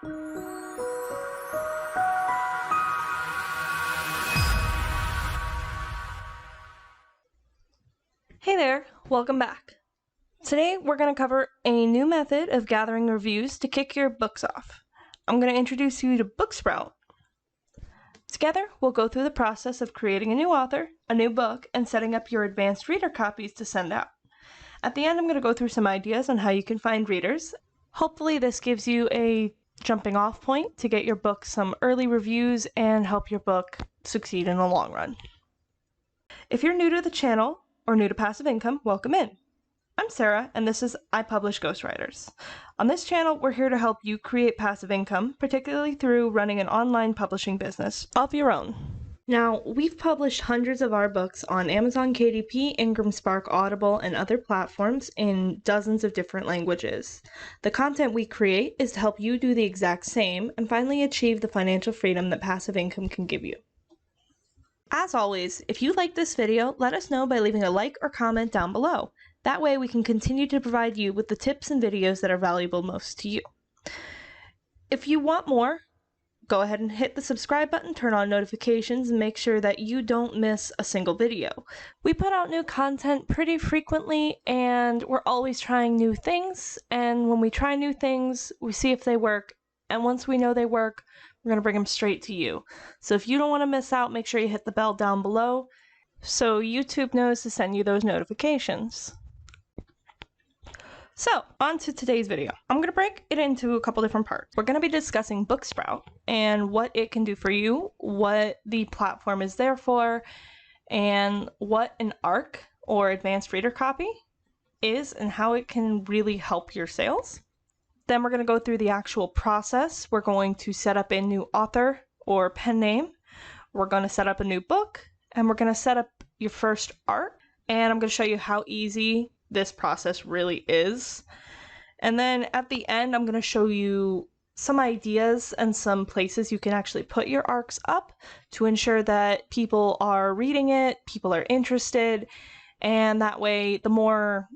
Hey there, welcome back. Today we're going to cover a new method of gathering reviews to kick your books off. I'm going to introduce you to Booksprout. Together we'll go through the process of creating a new author, a new book, and setting up your advanced reader copies to send out. At the end I'm going to go through some ideas on how you can find readers. Hopefully this gives you a jumping off point to get your book some early reviews and help your book succeed in the long run. If you're new to the channel or new to passive income, welcome in. I'm Sarah, and this is I Publish Ghostwriters. On this channel, we're here to help you create passive income, particularly through running an online publishing business of your own. Now, we've published hundreds of our books on Amazon KDP, Ingram Spark, Audible, and other platforms in dozens of different languages. The content we create is to help you do the exact same and finally achieve the financial freedom that passive income can give you. As always, if you like this video, let us know by leaving a like or comment down below. That way we can continue to provide you with the tips and videos that are valuable most to you. If you want more, go ahead and hit the subscribe button, turn on notifications, and make sure that you don't miss a single video. We put out new content pretty frequently, and we're always trying new things, and when we try new things, we see if they work, and once we know they work, we're going to bring them straight to you. So if you don't want to miss out, make sure you hit the bell down below so YouTube knows to send you those notifications. So, on to today's video. I'm going to break it into a couple different parts. We're going to be discussing Booksprout and what it can do for you, what the platform is there for, and what an ARC, or advanced reader copy, is and how it can really help your sales. Then we're going to go through the actual process. We're going to set up a new author or pen name. We're going to set up a new book, and we're going to set up your first ARC. And I'm going to show you how easy this process really is. And then at the end, I'm going to show you some ideas and some places you can actually put your ARCs up to ensure that people are reading it, people are interested, and that way the more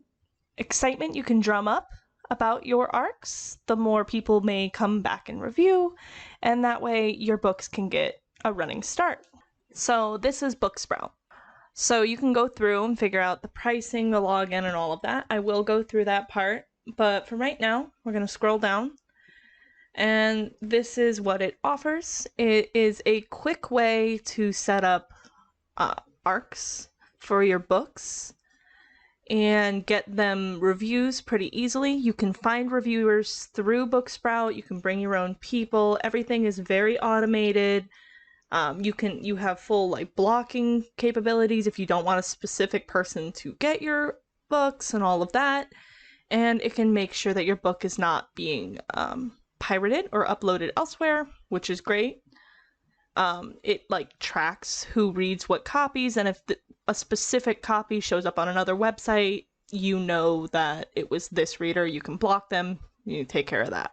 excitement you can drum up about your ARCs, the more people may come back and review, and that way your books can get a running start. So this is Booksprout. So you can go through and figure out the pricing, the login, and all of that. I will go through that part, but for right now, we're going to scroll down, and this is what it offers. It is a quick way to set up ARCs for your books and get them reviews pretty easily. You can find reviewers through Booksprout. You can bring your own people. Everything is very automated. You have full blocking capabilities if you don't want a specific person to get your books and all of that. And it can make sure that your book is not being pirated or uploaded elsewhere, which is great. It tracks who reads what copies, and if a specific copy shows up on another website, you know that it was this reader. You can block them. You take care of that.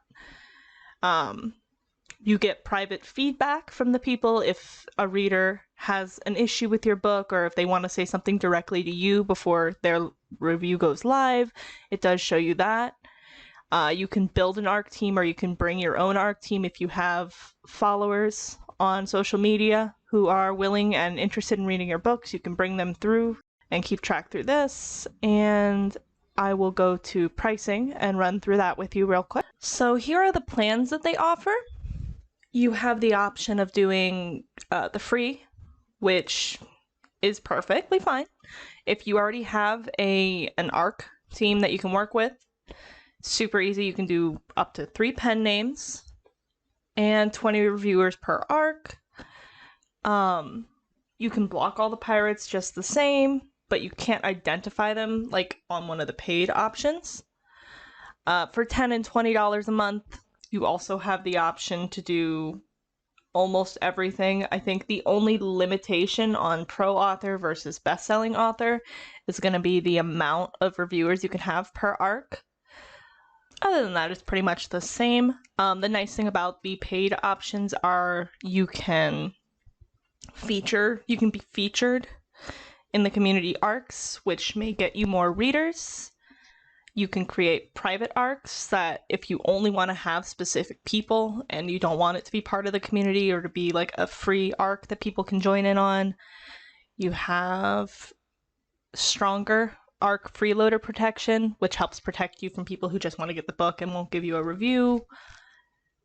You get private feedback from the people if a reader has an issue with your book or if they want to say something directly to you before their review goes live. It does show you that. You can build an ARC team, or you can bring your own ARC team if you have followers on social media who are willing and interested in reading your books. You can bring them through and keep track through this. And I will go to pricing and run through that with you real quick. So here are the plans that they offer. You have the option of doing the free, which is perfectly fine. If you already have an ARC team that you can work with, super easy. You can do up to 3 pen names and 20 reviewers per ARC. You can block all the pirates just the same, but you can't identify them on one of the paid options. For $10 and $20 a month, you also have the option to do almost everything. I think the only limitation on pro author versus best-selling author is going to be the amount of reviewers you can have per ARC. Other than that, it's pretty much the same. The nice thing about the paid options are you can be featured in the community ARCs, which may get you more readers. You can create private arcs that if you only want to have specific people and you don't want it to be part of the community or to be like a free arc that people can join in on. You have stronger arc freeloader protection, which helps protect you from people who just want to get the book and won't give you a review.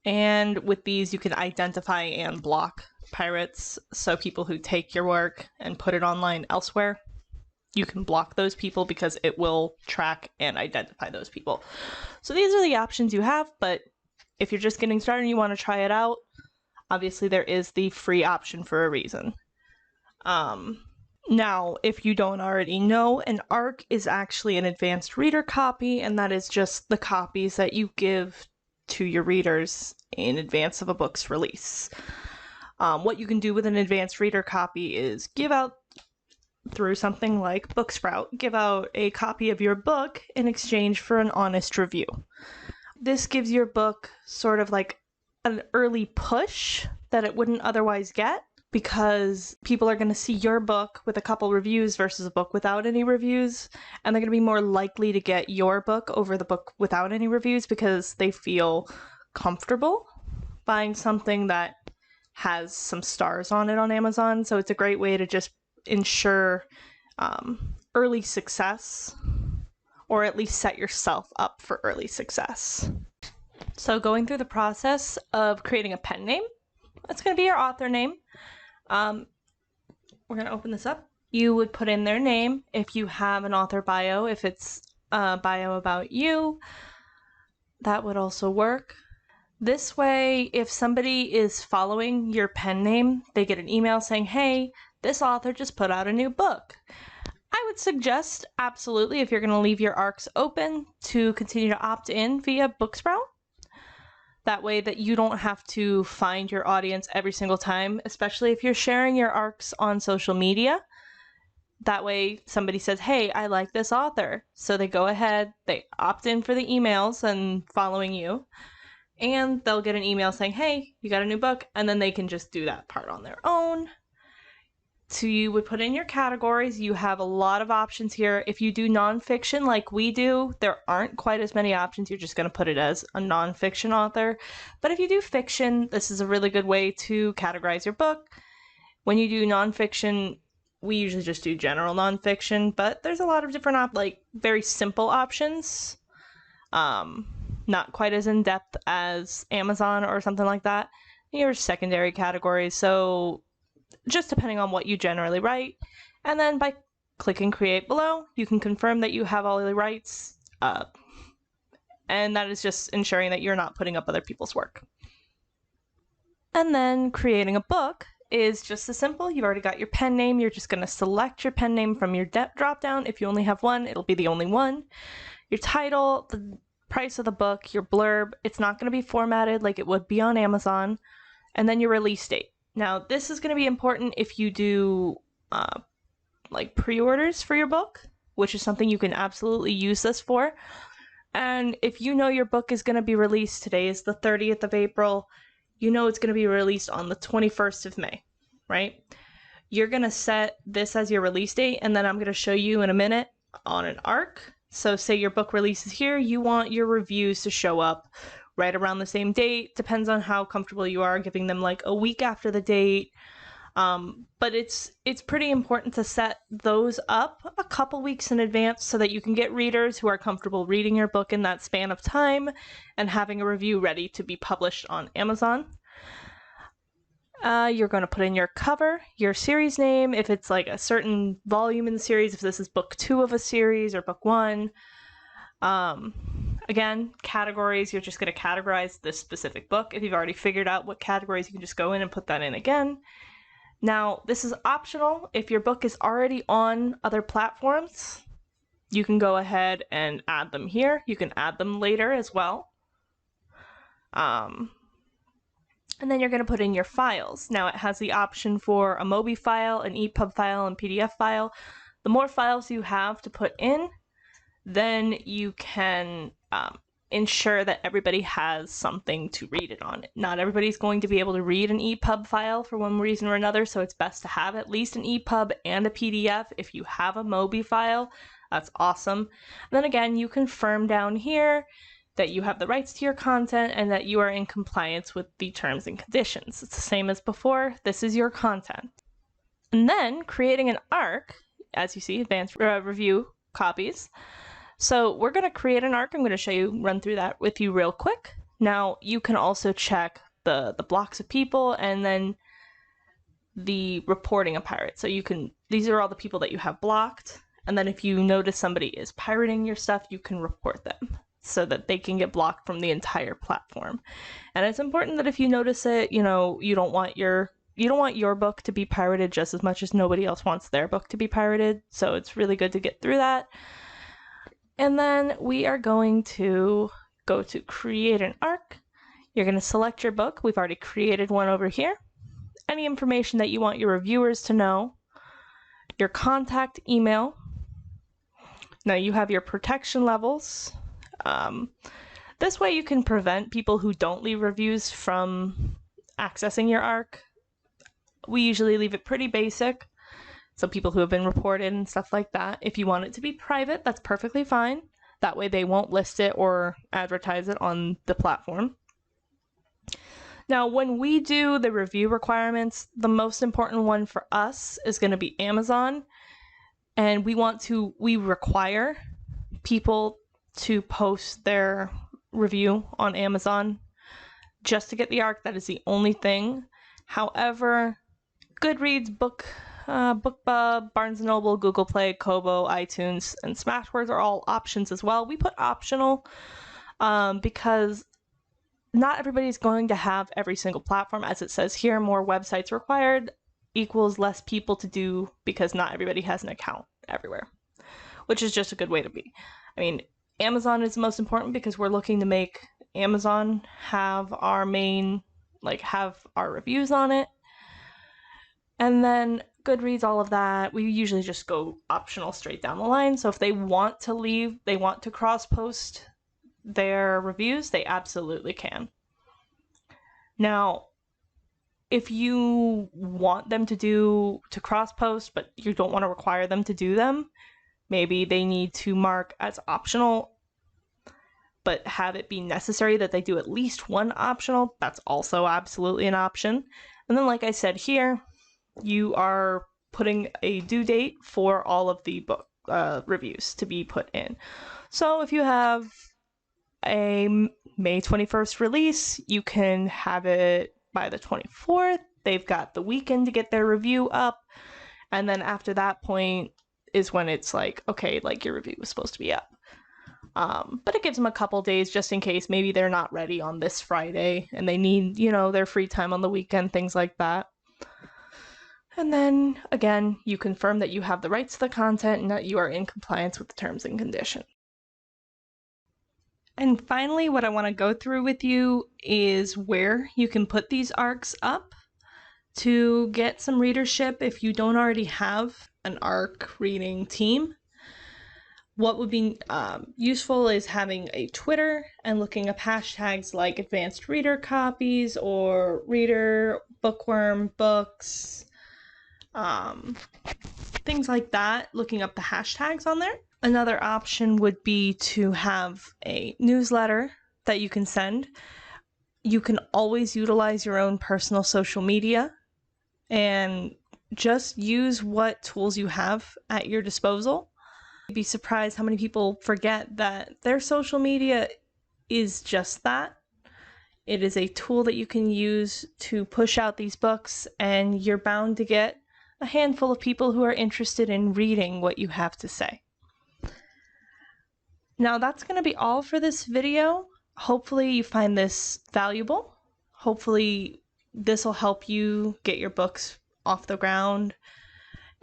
And with these, you can identify and block pirates. So people who take your work and put it online elsewhere, you can block those people because it will track and identify those people. So these are the options you have, but if you're just getting started and you want to try it out, obviously there is the free option for a reason. Now, if you don't already know, an ARC is actually an advanced reader copy, and that is just the copies that you give to your readers in advance of a book's release. What you can do with an advanced reader copy is give out, through something like Booksprout, give out a copy of your book in exchange for an honest review. This gives your book sort of like an early push that it wouldn't otherwise get, because people are going to see your book with a couple reviews versus a book without any reviews, and they're going to be more likely to get your book over the book without any reviews because they feel comfortable buying something that has some stars on it on Amazon. So it's a great way to just ensure early success, or at least set yourself up for early success. So going through the process of creating a pen name, that's going to be your author name. We're going to open this up. You would put in their name if you have an author bio. If it's a bio about you, that would also work. This way, if somebody is following your pen name, they get an email saying, hey, this author just put out a new book. I would suggest, absolutely, if you're going to leave your arcs open, to continue to opt in via Booksprout. That way that you don't have to find your audience every single time, especially if you're sharing your arcs on social media. That way somebody says, hey, I like this author. So they go ahead, they opt in for the emails and following you, and they'll get an email saying, hey, you got a new book, and then they can just do that part on their own. So you would put in your categories. You have a lot of options here. If you do nonfiction like we do, there aren't quite as many options. You're just going to put it as a nonfiction author. But if you do fiction, this is a really good way to categorize your book. When you do nonfiction, we usually just do general nonfiction, but there's a lot of different, very simple options. Not quite as in-depth as Amazon or something like that. Your secondary categories, so just depending on what you generally write. And then by clicking create below, you can confirm that you have all the rights, and that is just ensuring that you're not putting up other people's work. And then creating a book is just as simple. You've already got your pen name. You're just going to select your pen name from your drop down. If you only have one, it'll be the only one. Your title, the price of the book, your blurb. It's not going to be formatted like it would be on Amazon. And then your release date. Now, this is going to be important if you do pre-orders for your book, which is something you can absolutely use this for. And if you know your book is going to be released, today is the 30th of April, you know it's going to be released on the 21st of May, right? You're going to set this as your release date, and then I'm going to show you in a minute on an arc. So say your book releases here, you want your reviews to show up right around the same date. Depends on how comfortable you are giving them like a week after the date. But it's pretty important to set those up a couple weeks in advance so that you can get readers who are comfortable reading your book in that span of time and having a review ready to be published on Amazon. You're going to put in your cover, your series name, if it's like a certain volume in the series, if this is book 2 of a series or book 1. Again, categories, you're just going to categorize this specific book. If you've already figured out what categories, you can just go in and put that in again. Now, this is optional. If your book is already on other platforms, you can go ahead and add them here. You can add them later as well. And then you're going to put in your files. Now, it has the option for a MOBI file, an EPUB file, and PDF file. The more files you have to put in, then you can ensure that everybody has something to read it on. Not everybody's going to be able to read an EPUB file for one reason or another, so it's best to have at least an EPUB and a PDF. If you have a MOBI file, That's awesome. And then again, you confirm down here that you have the rights to your content and that you are in compliance with the terms and conditions. It's the same as before. This is your content. And then creating an ARC, as you see, advanced review copies. So we're going to create an ARC. I'm going to show you, run through that with you real quick. Now you can also check the blocks of people and then the reporting a pirate. So you can, these are all the people that you have blocked. And then if you notice somebody is pirating your stuff, you can report them so that they can get blocked from the entire platform. And it's important that if you notice it, you know, you don't want your book to be pirated just as much as nobody else wants their book to be pirated. So it's really good to get through that. And then we are going to go to create an ARC. You're going to select your book. We've already created one over here. Any information that you want your reviewers to know. Your contact email. Now you have your protection levels. This way you can prevent people who don't leave reviews from accessing your ARC. We usually leave it pretty basic, so people who have been reported and stuff like that. If you want it to be private, that's perfectly fine. That way they won't list it or advertise it on the platform. Now, when we do the review requirements, the most important one for us is going to be Amazon. And we require people to post their review on Amazon just to get the ARC. That is the only thing. However, Goodreads, BookBub, Barnes & Noble, Google Play, Kobo, iTunes, and Smashwords are all options as well. We put optional because not everybody's going to have every single platform. As it says here, more websites required equals less people to do because not everybody has an account everywhere, which is just a good way to be. I mean, Amazon is the most important because we're looking to make Amazon have our main, have our reviews on it. And then Goodreads, all of that, we usually just go optional straight down the line. So if they want to leave, they want to cross-post their reviews, they absolutely can. Now, if you want them to cross-post, but you don't want to require them to do them, maybe they need to mark as optional, but have it be necessary that they do at least one optional. That's also absolutely an option. And then, like I said here, you are putting a due date for all of the book reviews to be put in. So if you have a May 21st release, you can have it by the 24th. They've got the weekend to get their review up. And then after that point is when it's like, okay, like your review was supposed to be up. But it gives them a couple days just in case maybe they're not ready on this Friday and they need, you know, their free time on the weekend, things like that. And then, again, you confirm that you have the rights to the content and that you are in compliance with the terms and conditions. And finally, what I want to go through with you is where you can put these ARCs up to get some readership if you don't already have an ARC reading team. What would be useful is having a Twitter and looking up hashtags like advanced reader copies or reader, bookworm, books, things like that, looking up the hashtags on there. Another option would be to have a newsletter that you can send. You can always utilize your own personal social media and just use what tools you have at your disposal. You'd be surprised how many people forget that their social media is just that. It is a tool that you can use to push out these books, and you're bound to get a handful of people who are interested in reading what you have to say. Now that's going to be all for this video. Hopefully you find this valuable. Hopefully this will help you get your books off the ground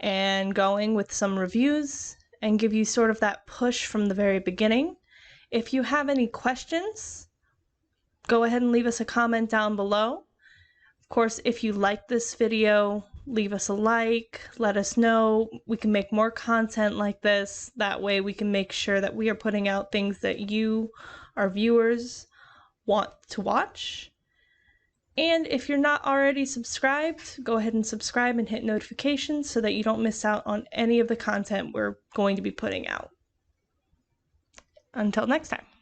and going with some reviews and give you sort of that push from the very beginning. If you have any questions, go ahead and leave us a comment down below. Of course, if you like this video, leave us a like, let us know. We can make more content like this. That way we can make sure that we are putting out things that you, our viewers, want to watch. And if you're not already subscribed, go ahead and subscribe and hit notifications so that you don't miss out on any of the content we're going to be putting out. Until next time.